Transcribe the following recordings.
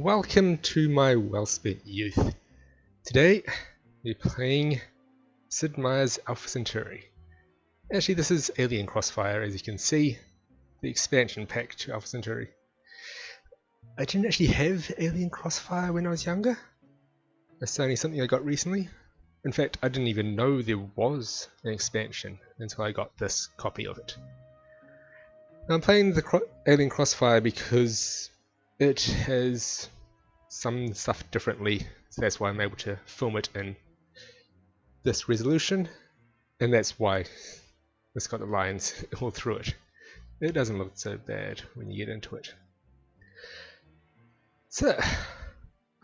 welcome to my Wellspent youth. Today, we're playing Sid Meier's Alpha Centauri. Actually, this is Alien Crossfire, as you can see, the expansion pack to Alpha Centauri. I didn't actually have Alien Crossfire when I was younger. It's only something I got recently. In fact, I didn't even know there was an expansion until I got this copy of it. Now, I'm playing the Alien Crossfire because it has some stuff differently, so that's why I'm able to film it in this resolution, and that's why it's got the lines all through it. It doesn't look so bad when you get into it. So,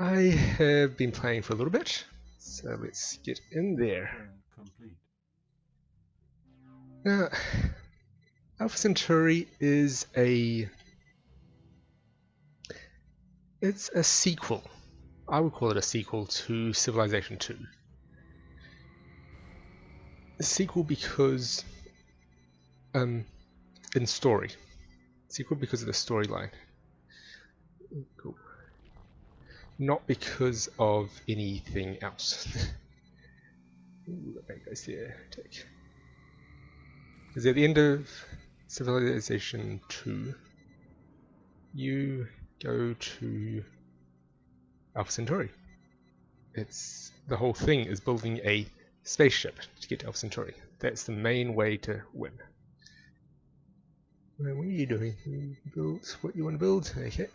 I have been playing for a little bit, so let's get in there. Now, Alpha Centauri is it's a sequel. I would call it a sequel to Civilization 2. A sequel because in story. Sequel because of the storyline. Cool. Not because of anything else. Ooh, that goes there. Take. Because at the end of Civilization 2, you go to Alpha Centauri. The whole thing is building a spaceship to get to Alpha Centauri. That's the main way to win. Well, what are you doing? You build what you want to build? Okay.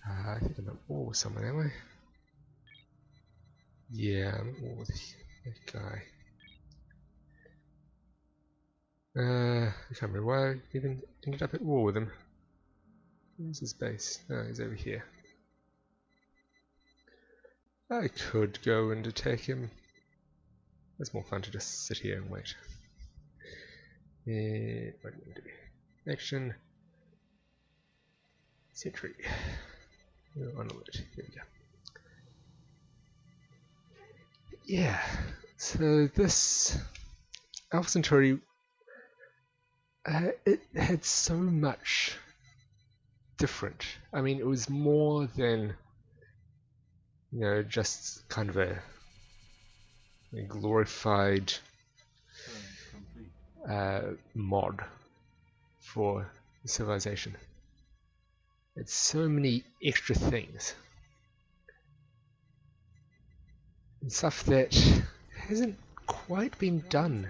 I think I'm at war with someone, am I? Yeah, I'm at war with that guy. I can't remember why I even ended up at war with him. Where's his base? Oh, he's over here. I could go and attack him. It's more fun to just sit here and wait. What do you want to do? Action. Sentry. On alert. There we go. Yeah. So this Alpha Centauri, it had so much different. I mean, it was more than, you know, just kind of a glorified mod for Civilization. It's so many extra things. And stuff that hasn't quite been done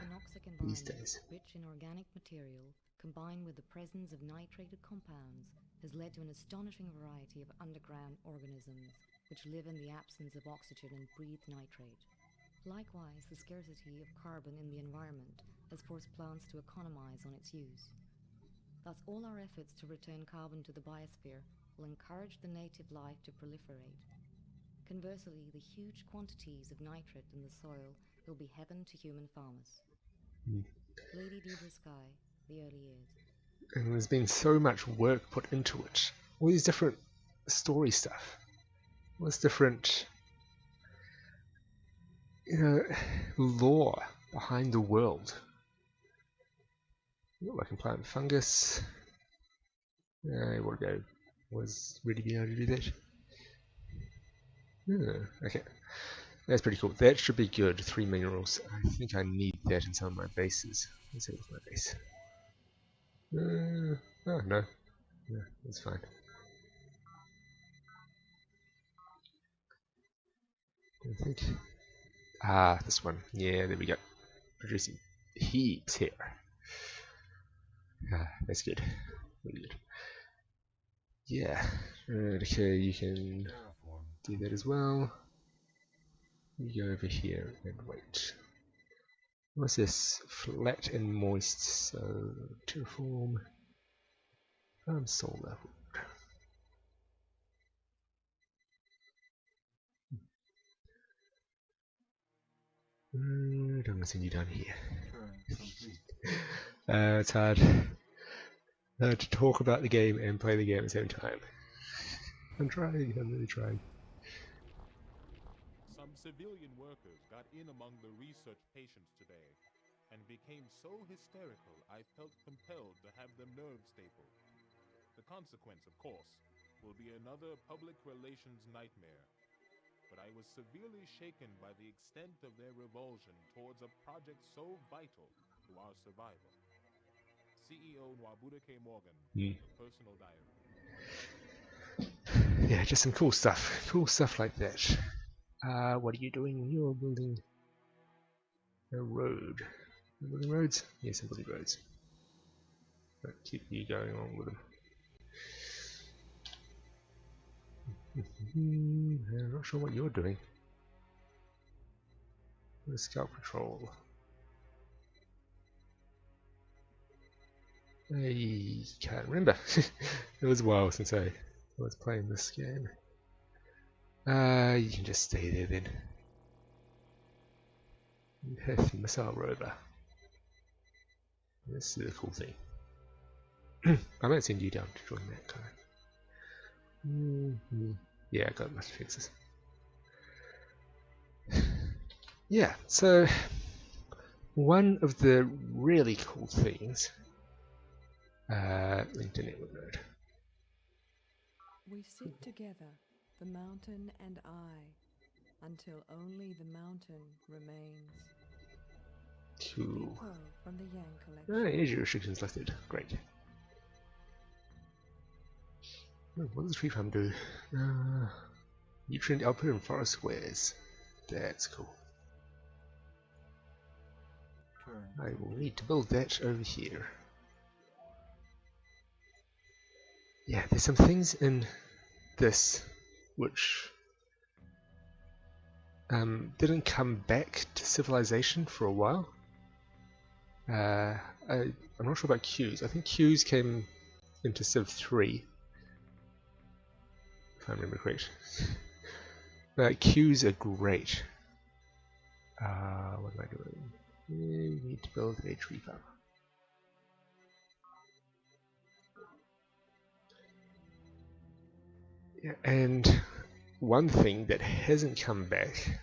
these days. Rich in organic material, combined with the presence of nitrated compounds, has led to an astonishing variety of underground organisms which live in the absence of oxygen and breathe nitrate. Likewise, the scarcity of carbon in the environment has forced plants to economize on its use. Thus, all our efforts to return carbon to the biosphere will encourage the native life to proliferate. Conversely, the huge quantities of nitrate in the soil will be heaven to human farmers. Lady Deidre Sky, the early years. And there's been so much work put into it. All these different story stuff. All this different, you know, lore behind the world. I can plant fungus. I want to go. Was ready to be able to do that. Okay, that's pretty cool. That should be good. 3 minerals. I think I need that in some of my bases. Let's see what's my base. Oh no, that's fine. I think. This one. Yeah, there we go. Producing heaps here. That's good. Really good. Yeah. Okay, you can do that as well. You go over here and wait. What's this? Flat and moist. So terraform. Solar. Don't want to send you down here. It's hard to talk about the game and play the game at the same time. I'm really trying. Some civilian workers got in among the research patients today and became so hysterical I felt compelled to have them nerve stapled. The consequence, of course, will be another public relations nightmare. But I was severely shaken by the extent of their revulsion towards a project so vital to our survival. CEO Nwabuda K. Morgan, personal diary. Yeah, just some cool stuff. Cool stuff like that. What are you doing? You're building a road. You're building roads? Yes, I'm building roads. But keep you going on with them. I'm not sure what you're doing. The scout patrol. I can't remember. It was a while since I was playing this game. You can just stay there then. Empath missile rover. This is a cool thing. I might send you down to join that guy. Yeah, I got my fixes. Yeah, so one of the really cool things. Linked to network node. We sit together, the mountain and I, until only the mountain remains. Cool. Depot from the Yang collection. Energy restrictions lifted. Great. Oh, what does the tree farm do? Nutrient output and forest wares. That's cool. I will need to build that over here. Yeah, there's some things in this which didn't come back to civilization for a while. I'm not sure about queues. I think queues came into Civ 3, if I remember correct. But queues are great. What am I doing? We need to build a tree farm. Yeah, and one thing that hasn't come back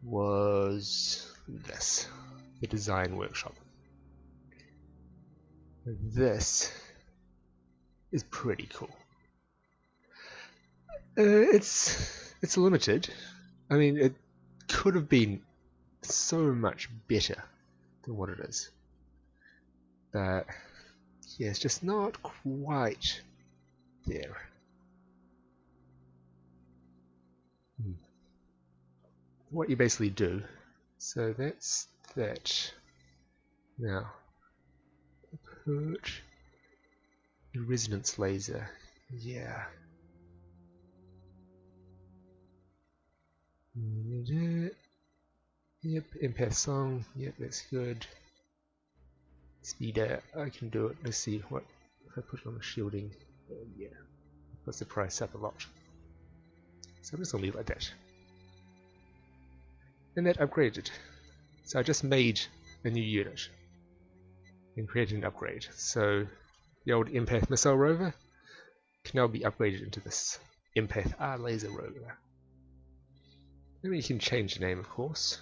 was this, the design workshop. This is pretty cool. It's limited. I mean, it could have been so much better than what it is. But yeah, it's just not quite there. What you basically do, so that's that. Now, put the resonance laser. Yeah. Yep, empath song. Yep, that's good. Speeder, I can do it. Let's see what if I put it on the shielding. Yeah, puts the price up a lot. So I'm just gonna leave it like that. And that upgraded. So I just made a new unit and created an upgrade. So the old empath missile rover can now be upgraded into this empath laser rover. Then you can change the name, of course.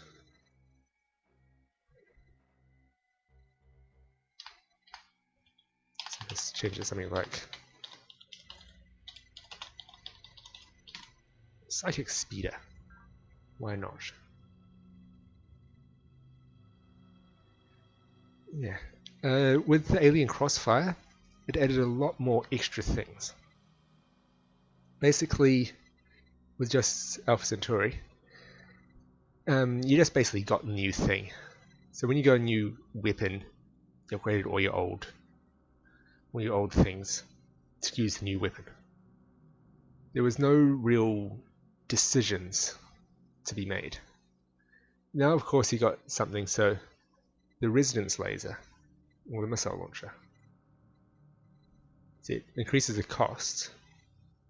So let's change it to something like Psychic Speeder. Why not? Yeah. With the Alien Crossfire, it added a lot more extra things. Basically, with just Alpha Centauri, you just basically got a new thing. So when you got a new weapon, you upgraded all your old things to use the new weapon. There was no real decisions to be made. Now, of course, you got something. So the resonance laser or the missile launcher. So it increases the cost,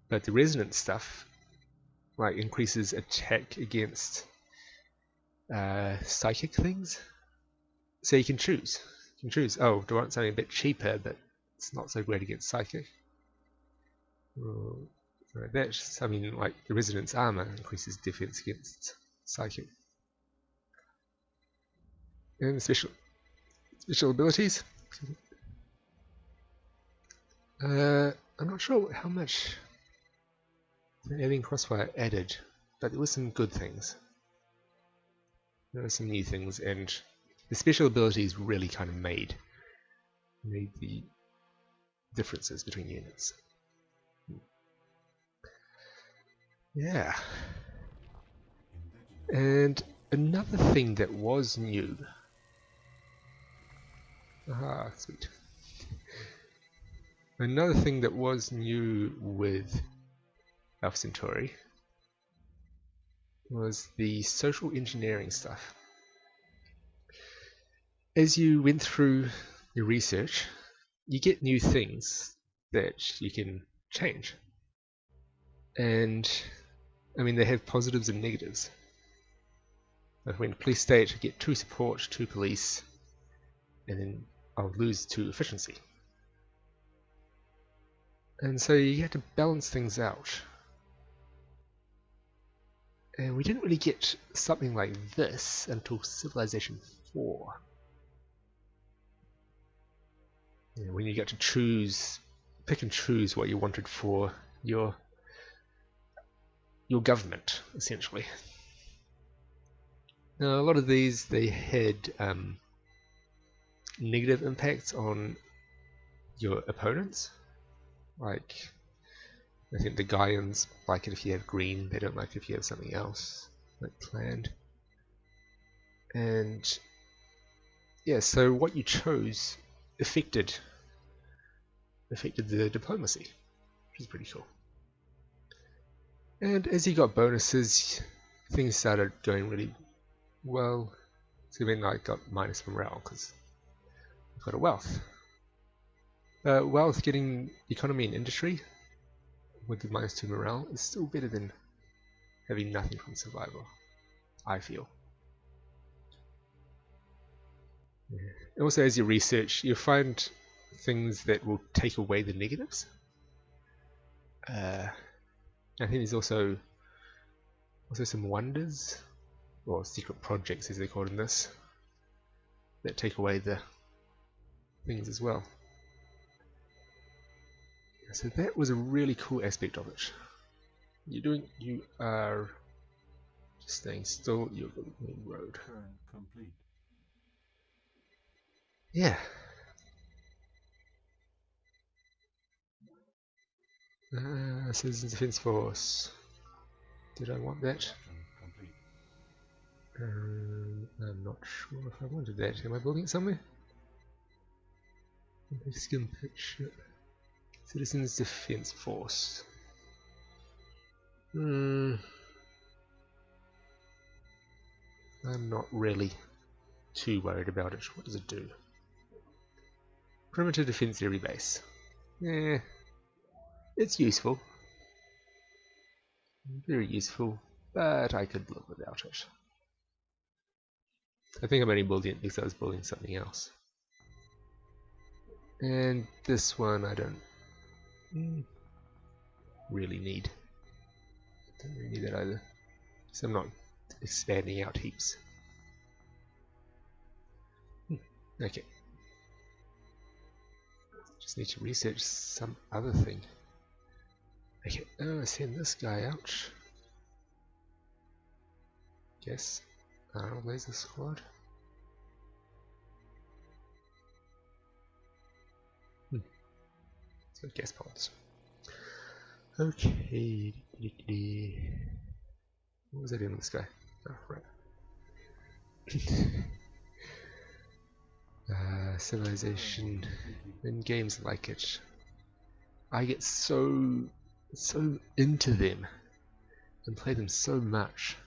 but the resonance stuff like increases attack against psychic things. So you can choose. You can choose. Oh, do I want something a bit cheaper, but it's not so great against psychic? Well, that's, I mean, like the resonance armor increases defense against psychic. And special abilities. I'm not sure how much the Alien Crossfire added, but there were some good things. There were some new things, and the special abilities really kind of made the differences between units. Yeah. And another thing that was new. Ah, sweet. Another thing that was new with Alpha Centauri was the social engineering stuff. As you went through your research, you get new things that you can change. And, I mean, they have positives and negatives. Like when police state, I get 2 support, 2 police, and then I'll lose 2 efficiency. And so you had to balance things out. And we didn't really get something like this until Civilization 4. When you got to pick and choose what you wanted for your government, essentially. Now, a lot of these, they had negative impacts on your opponents. Like, I think the Gaians like it if you have green, they don't like it if you have something else, like planned. And yeah, so what you chose affected the diplomacy, which is pretty cool. And as you got bonuses, things started going really well. So then I got minus morale because I've got a wealth. Wealth getting economy and industry with the -2 morale is still better than having nothing from survival, I feel. Yeah. Also, as you research, you find things that will take away the negatives. I think there's also some wonders, or secret projects as they're called in this, that take away the things as well. So that was a really cool aspect of it. You are just staying still, you're going the main road. Turn complete. Yeah. Citizens Defense Force. Did I want that? Complete. I'm not sure if I wanted that. Am I building it somewhere? Skin picture. Citizens Defense Force. I'm not really too worried about it. What does it do? Perimeter Defense Area Base. Yeah, it's useful. Very useful, but I could live without it. I think I'm only building it because I was building something else. And this one I don't really need. Don't really need that either. So I'm not expanding out heaps. Okay. Just need to research some other thing. Okay, send this guy out. Yes. Laser squad. So gas pods. Okay. What was I doing with this guy? Oh, right. Civilization. In games like it, I get so into them and play them so much.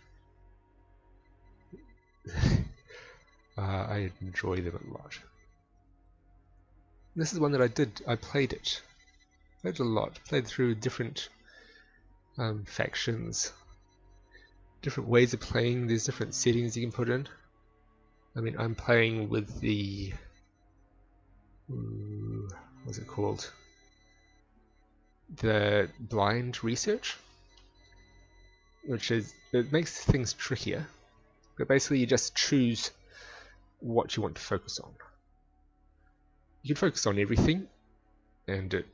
I enjoy them a lot. This is one that I played it. Played it a lot. Played through different factions, different ways of playing. There's different settings you can put in. I mean, I'm playing with the what's it called? The blind research, which is, it makes things trickier, but basically you just choose what you want to focus on. You can focus on everything, and it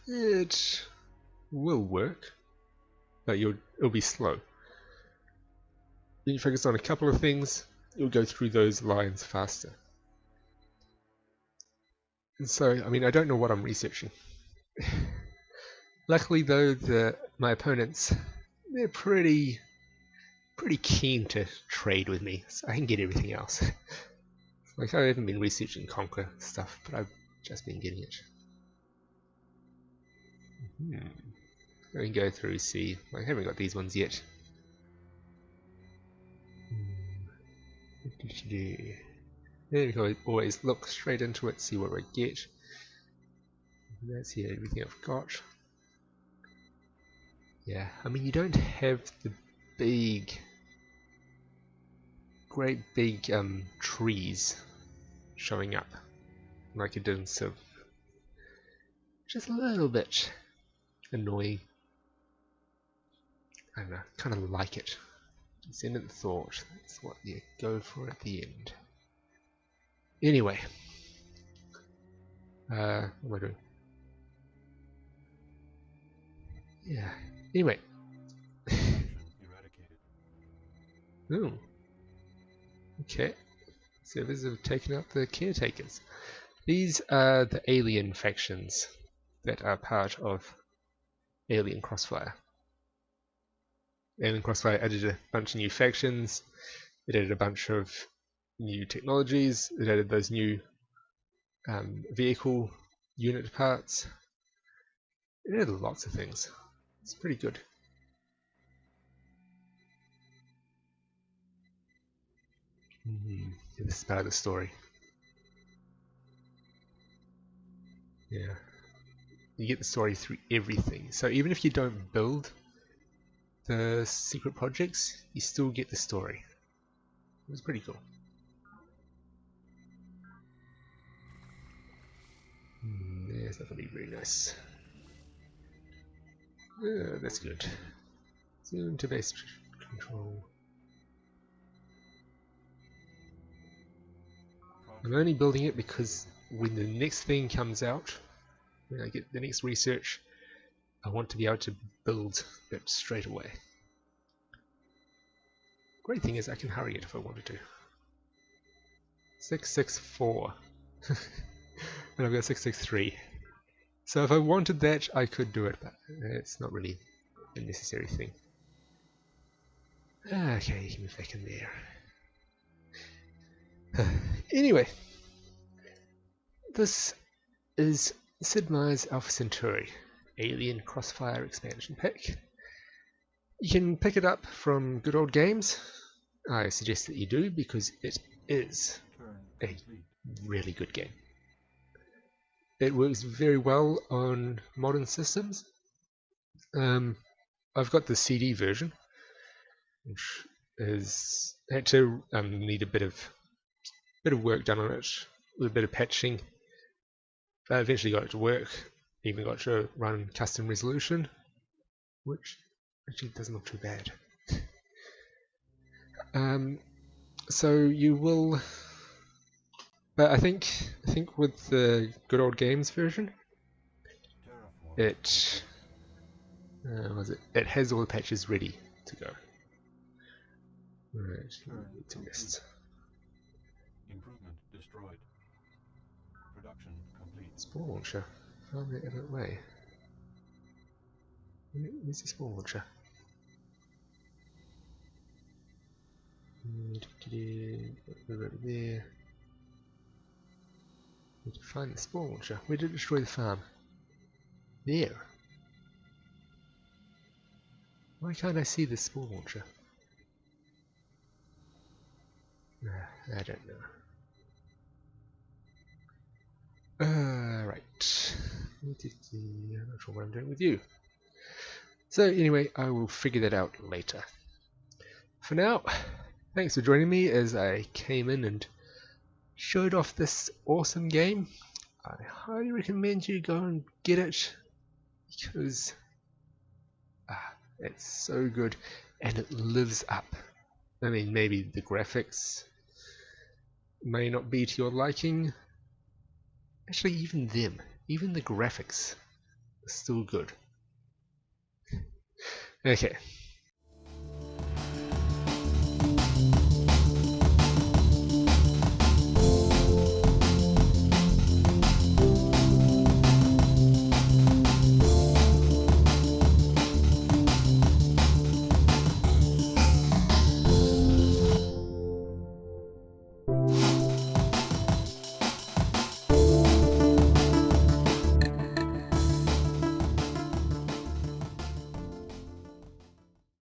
it will work, but it'll be slow. When you focus on a couple of things, you'll go through those lines faster. And so, I mean, I don't know what I'm researching. Luckily though, my opponents, they're pretty keen to trade with me, so I can get everything else. Like, I haven't been researching Conquer stuff, but I've just been getting it. Let me go through, see. I haven't got these ones yet. What did you do? There we go, always look straight into it, see what I get. That's here, everything I've got. Yeah, I mean, you don't have the great big trees showing up like it did in Civ. Just a little bit annoying. I don't know, kind of like it. Descendant Thought, that's what you go for at the end. Anyway, what am I doing? Yeah, anyway. Oh, okay. Servers have taken out the caretakers. These are the alien factions that are part of Alien Crossfire. Alien Crossfire added a bunch of new factions, it added a bunch of new technologies, it added those new vehicle unit parts. It added lots of things. It's pretty good. This is part of the story. Yeah. You get the story through everything. So even if you don't build the secret projects, you still get the story. It was pretty cool. There's not going to be very nice. That's good. Zoom to base control. I'm only building it because when the next thing comes out, when I get the next research, I want to be able to build it straight away. Great thing is I can hurry it if I wanted to. 664. And I've got 663. So if I wanted that, I could do it, but it's not really a necessary thing. Okay, you can move back in there. Anyway, this is Sid Meier's Alpha Centauri Alien Crossfire expansion pack. You can pick it up from Good Old Games. I suggest that you do because it is a really good game. It works very well on modern systems. I've got the CD version, which had to need a bit of work done on it, with a bit of patching. I eventually got it to work. Even got to run custom resolution, which actually doesn't look too bad. So you will, but I think with the Good Old Games version, it has all the patches ready to go. Right, to list. Improvement destroyed. Production complete. Spawn launcher. Found it in that way. Where's the spawn launcher? Over there. Need to find the spawn launcher. Where did it destroy the farm? There. Why can't I see the spawn launcher? I don't know. Right. I'm not sure what I'm doing with you. So anyway, I will figure that out later. For now, thanks for joining me as I came in and showed off this awesome game. I highly recommend you go and get it because it's so good and it lives up. I mean, maybe the graphics may not be to your liking. Actually, even the graphics Still good. Okay,